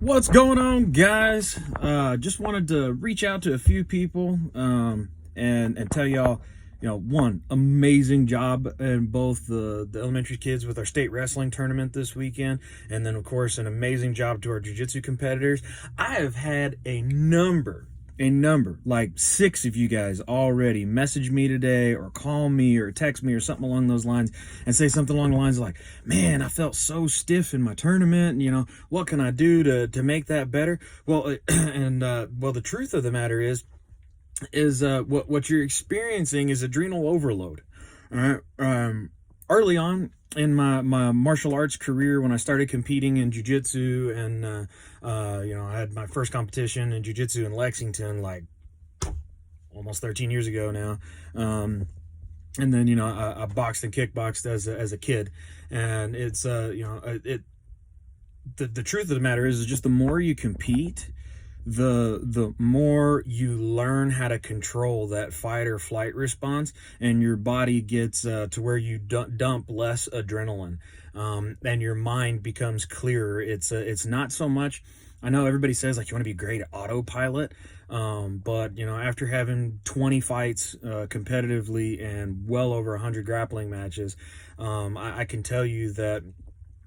What's going on, guys? Just wanted to reach out to a few people and tell y'all, one amazing job in both the elementary kids with our state wrestling tournament this weekend, and then of course an amazing job to our jiu-jitsu competitors. I have had a number, like 6 of you guys already message me today or call me or text me or something along those lines and say something along the lines like, man, I felt so stiff in my tournament. What can I do to make that better? Well, the truth of the matter is what you're experiencing is adrenal overload. All right. Early on in my martial arts career, when I started competing in jiu-jitsu and I had my first competition in jiu-jitsu in Lexington like almost 13 years ago now, and then I boxed and kickboxed as a kid, and it's the truth of the matter is just the more you compete, the more you learn how to control that fight or flight response, and your body gets to where you dump less adrenaline, and your mind becomes clearer. It's not so much, I know everybody says like you want to be great at autopilot, but after having 20 fights competitively and well over 100 grappling matches, I can tell you that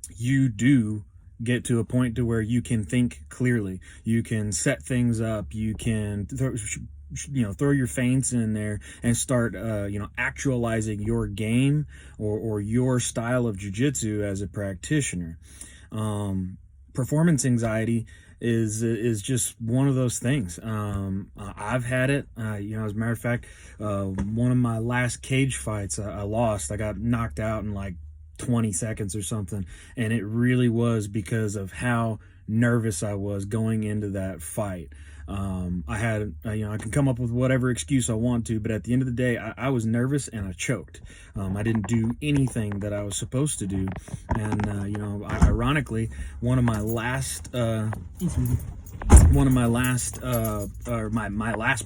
you do get to a point to where you can think clearly. You can set things up. You can throw your feints in there and start actualizing your game or your style of jiu-jitsu as a practitioner. Performance anxiety is just one of those things. I've had it. As a matter of fact, one of my last cage fights I lost. I got knocked out in like 20 seconds or something, and it really was because of how nervous I was going into that fight. I can come up with whatever excuse I want to, but at the end of the day, I was nervous and I choked. I didn't do anything that I was supposed to do, and ironically, my last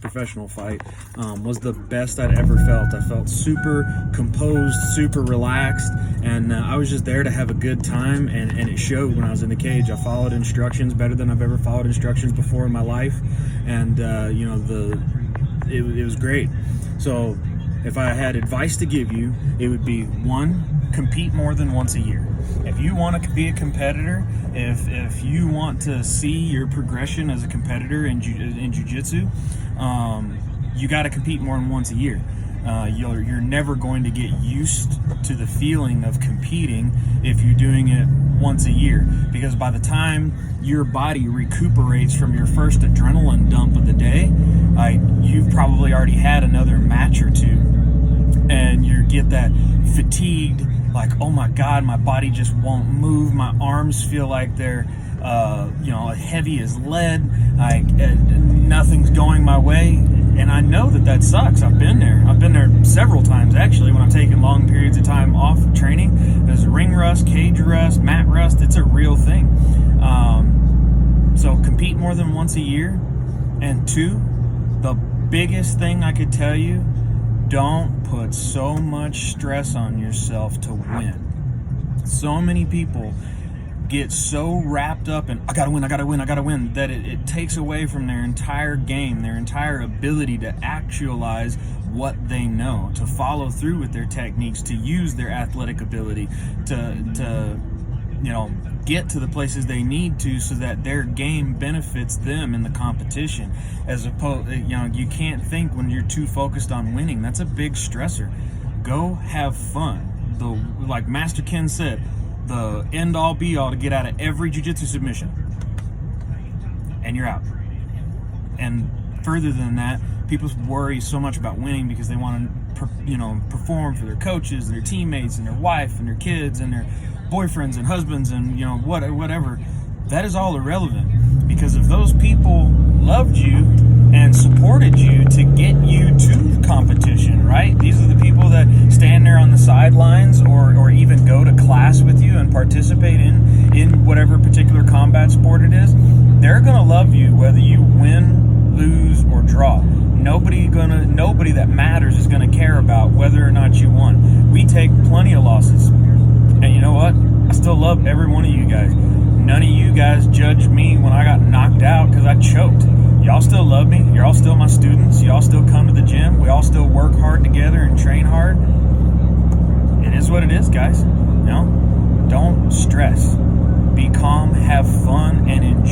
professional fight was the best I'd ever felt. I felt super composed, super relaxed, and I was just there to have a good time, and it showed when I was in the cage. I followed instructions better than I've ever followed instructions before in my life, and it was great. So if I had advice to give you, it would be, 1, compete more than once a year. If you want to be a competitor, if you want to see your progression as a competitor in jiu-jitsu, you got to compete more than once a year. You're never going to get used to the feeling of competing if you're doing it once a year, because by the time your body recuperates from your first adrenaline dump of the day, you've probably already had another match or two, and you get that fatigued, like, oh my God, my body just won't move. My arms feel like they're, heavy as lead. Nothing's going my way. And I know that sucks. I've been there several times, actually, when I'm taking long periods of time off of training. There's ring rust, cage rust, mat rust. It's a real thing. So compete more than once a year. And 2, the biggest thing I could tell you, don't put so much stress on yourself to win. So many people get so wrapped up in I gotta win, that it takes away from their entire game, their entire ability to actualize what they know, to follow through with their techniques, to use their athletic ability, to get to the places they need to, so that their game benefits them in the competition. As opposed, you can't think when you're too focused on winning. That's a big stressor. Go have fun. Like Master Ken said, the end all be all to get out of every jiu-jitsu submission, and you're out. And further than that, people worry so much about winning because they want to perform for their coaches, their teammates, and their wife, and their kids, and their boyfriends and husbands, and whatever. That is all irrelevant, because if those people loved you and supported you to get you to competition, right? These are the people that stand there on the sidelines or even go to class with you and participate in whatever particular combat sport it is. They're gonna love you whether you win, lose, or draw. Nobody that matters is gonna care about whether or not you won. We take plenty of losses, and you know what? I still love every one of you guys. none of you guys judged me when I got knocked out because I choked. Y'all still love me. You're all still my students. Y'all still come to the gym. We all still work hard together and train hard. It is what it is, guys. You know, don't stress. Be calm, have fun, and enjoy.